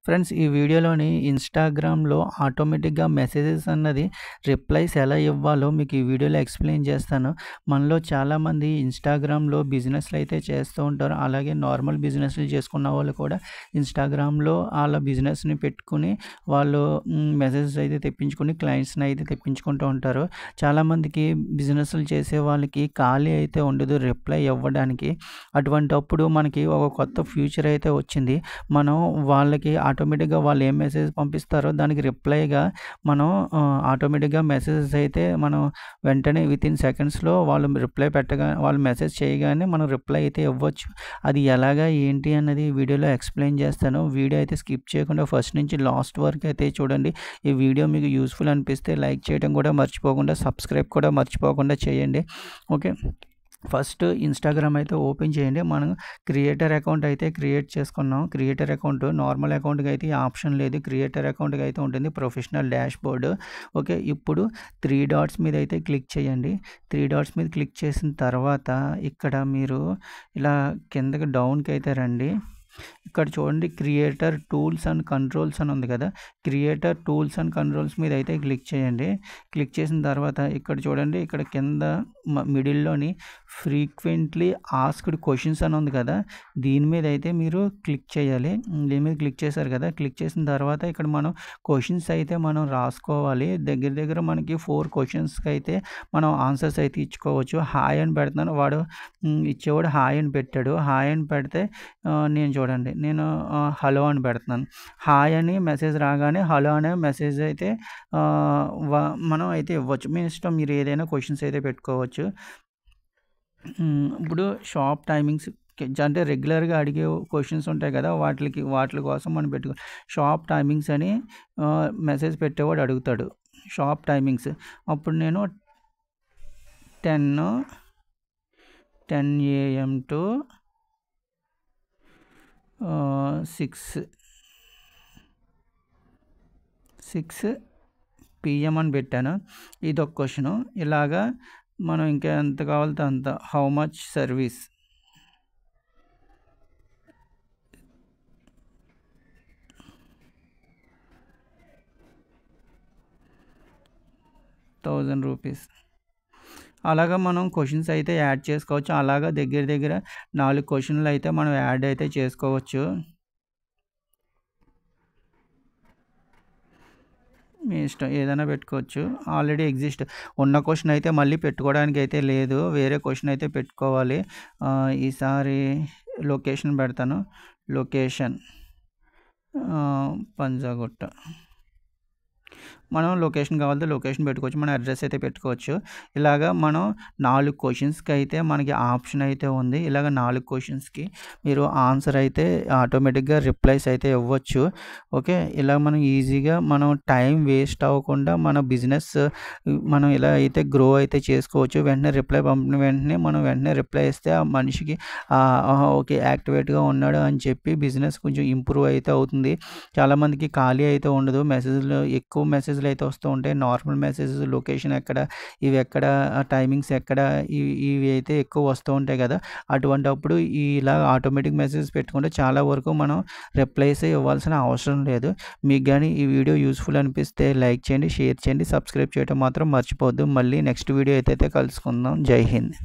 Friends ఈ వీడియోలోని ఇన్‌స్టాగ్రామ్‌లో ఆటోమేటిక్‌గా మెసేజెస్ అన్నది రిప్లైస్ ఎలా ఇవ్వాలో మీకు ఈ వీడియోలో ఎక్స్‌ప్లెయిన్ చేస్తాను. మనలో చాలామంది ఇన్‌స్టాగ్రామ్‌లో బిజినెస్‌లు అయితే చేస్తూ ఉంటారు. అలాగే నార్మల్ బిజినెస్‌లు చేసుకున్న వాళ్ళు కూడా ఇన్‌స్టాగ్రామ్‌లో ఆళ్ళ బిజినెస్‌ని పెట్టుకొని వాళ్ళు మెసేజెస్ అయితే తెప్పించుకొని క్లయింట్స్‌ని అయితే తెప్పించుకుంటూ ఉంటారు. చాలామందికి బిజినెస్‌లు చేసే వాళ్ళకి ఖాళీ అయితే ఉండదు రిప్లై ఇవ్వడానికి. అటువంటప్పుడు మనకి ఒక కొత్త ఫ్యూచర్ అయితే వచ్చింది. మనం వాళ్ళకి ఆటోమేటిక్‌గా వాళ్ళు ఏం మెసేజ్ పంపిస్తారో దానికి రిప్లైగా మనం ఆటోమేటిక్‌గా మెసేజెస్ అయితే మనం వెంటనే వితిన్ సెకండ్స్‌లో వాళ్ళు రిప్లై వాళ్ళు మెసేజ్ చేయగానే మనం రిప్లై అయితే ఇవ్వచ్చు. అది ఎలాగా ఏంటి అన్నది ఈ వీడియోలో ఎక్స్‌ప్లెయిన్ చేస్తాను. వీడియో అయితే స్కిప్ చేయకుండా ఫస్ట్ నుంచి లాస్ట్ వరకు అయితే చూడండి. ఈ వీడియో మీకు యూజ్‌ఫుల్ అనిపిస్తే లైక్ చేయడం కూడా మర్చిపోకుండా, సబ్స్క్రైబ్ కూడా మర్చిపోకుండా చేయండి. ఓకే. ఫస్ట్ ఇన్‌స్టాగ్రామ్ అయితే ఓపెన్ చేయండి. మనం క్రియేటర్ అకౌంట్ అయితే క్రియేట్ చేసుకున్నాం. క్రియేటర్ అకౌంట్ నార్మల్ అకౌంట్‌కి అయితే ఈ ఆప్షన్ లేదు. క్రియేటర్ అకౌంట్‌కి అయితే ఉంటుంది. Professional dashboard. ఓకే. ఇప్పుడు 3 డాట్స్ మీద అయితే క్లిక్ చేయండి. 3 డాట్స్ మీద క్లిక్ చేసిన తర్వాత ఇక్కడ మీరు ఇలా కిందకి డౌన్‌కి అయితే రండి. ఇక్కడ చూడండి క్రియేటర్ టూల్స్ అండ్ కంట్రోల్స్ అని ఉంది కదా! క్రియేటర్ టూల్స్ అండ్ కంట్రోల్స్ మీద అయితే క్లిక్ చేయండి. క్లిక్ చేసిన తర్వాత ఇక్కడ చూడండి ఇక్కడ కింద మిడిల్‌లోని ఫ్రీక్వెంట్లీ ఆస్క్డ్ క్వెషన్స్ అని ఉంది కదా! దీని మీద అయితే మీరు క్లిక్ చేయాలి. దీని మీద క్లిక్ చేశారు కదా! క్లిక్ చేసిన తర్వాత ఇక్కడ మనం క్వెషన్స్ అయితే మనం రాసుకోవాలి. దగ్గర దగ్గర మనకి 4 క్వెషన్స్‌కి అయితే మనం ఆన్సర్స్ అయితే ఇచ్చుకోవచ్చు. హాయ్ అని పెడుతున్నాను. వాడు ఇచ్చేవాడు హాయ్ అని పెట్టాడు. హాయ్ అని పెడితే నేను చూడండి నేను హలో అని పెడుతున్నాను. హాయ్ అని మెసేజ్ రాగానే హలో అనే మెసేజ్ అయితే ఆహ్, వ మనం అయితే ఇవ్వచ్చు. మీ ఇష్టం మీరు ఏదైనా క్వెషన్స్ అయితే పెట్టుకోవచ్చు. ఇప్పుడు షాప్ టైమింగ్స్ అంటే రెగ్యులర్‌గా అడిగే క్వెషన్స్ ఉంటాయి కదా! వాటిలి కోసం మనం షాప్ టైమింగ్స్ అని మెసేజ్ పెట్టేవాడు అడుగుతాడు. Shop timings. అప్పుడు నేను 10 AM టు 6 PM అని పెట్టాను. ఇదొక క్వెషను. ఇలాగా మనం ఇంకా ఎంత కావాలితే అంత. How much service? ₹1000. అలాగా మనం క్వెషన్స్ అయితే యాడ్ చేసుకోవచ్చు. అలాగా దగ్గర దగ్గర 4 క్వెషన్‌లు అయితే మనం యాడ్ అయితే చేసుకోవచ్చు. మీ ఇష్టం ఏదైనా పెట్టుకోవచ్చు. ఆల్రెడీ ఉన్న క్వెషన్ అయితే మళ్ళీ పెట్టుకోవడానికి అయితే లేదు. వేరే క్వెషన్ అయితే పెట్టుకోవాలి. ఈసారి లొకేషన్ పెడతాను. లొకేషన్ పంజాగుట్ట. మనం లొకేషన్ కావాలంటే లొకేషన్ పెట్టుకోవచ్చు. మన అడ్రెస్ అయితే పెట్టుకోవచ్చు. ఇలాగా మనం 4 క్వెషన్స్‌కి అయితే మనకి ఆప్షన్ అయితే ఉంది. ఇలాగ 4 క్వెషన్స్‌కి మీరు ఆన్సర్ అయితే ఆటోమేటిక్‌గా రిప్లైస్ అయితే ఇవ్వచ్చు. ఓకే. ఇలా మనం ఈజీగా మనం టైం వేస్ట్ అవ్వకుండా మన బిజినెస్ మనం ఇలా అయితే గ్రో అయితే చేసుకోవచ్చు. వెంటనే రిప్లై పంపిన వెంటనే మనం వెంటనే రిప్లై ఇస్తే ఆ మనిషికి ఆహా! ఓకే. యాక్టివేట్‌గా ఉన్నాడు అని చెప్పి బిజినెస్ కొంచెం ఇంప్రూవ్ అయితే అవుతుంది. చాలామందికి ఖాళీ అయితే ఉండదు. ఎక్కువ మెసేజ్‌లు అయితే వస్తూ ఉంటాయి. నార్మల్ మెసేజెస్ లొకేషన్ ఎక్కడ, ఇవి ఎక్కడ, టైమింగ్స్ ఎక్కడ, ఇవి అయితే ఎక్కువ వస్తూ ఉంటాయి కదా! అటువంటప్పుడు ఇలా ఆటోమేటిక్ మెసేజెస్ పెట్టుకుంటే చాలా వరకు మనం రిప్లైస్ ఇవ్వాల్సిన అవసరం లేదు. మీకు గాని ఈ వీడియో యూజ్‌ఫుల్ అనిపిస్తే లైక్ చేయండి, షేర్ చేయండి, సబ్స్క్రైబ్ చేయడం మాత్రం మర్చిపోవద్దు. మళ్ళీ నెక్స్ట్ వీడియో అయితే కలుసుకుందాం. జై హింద్.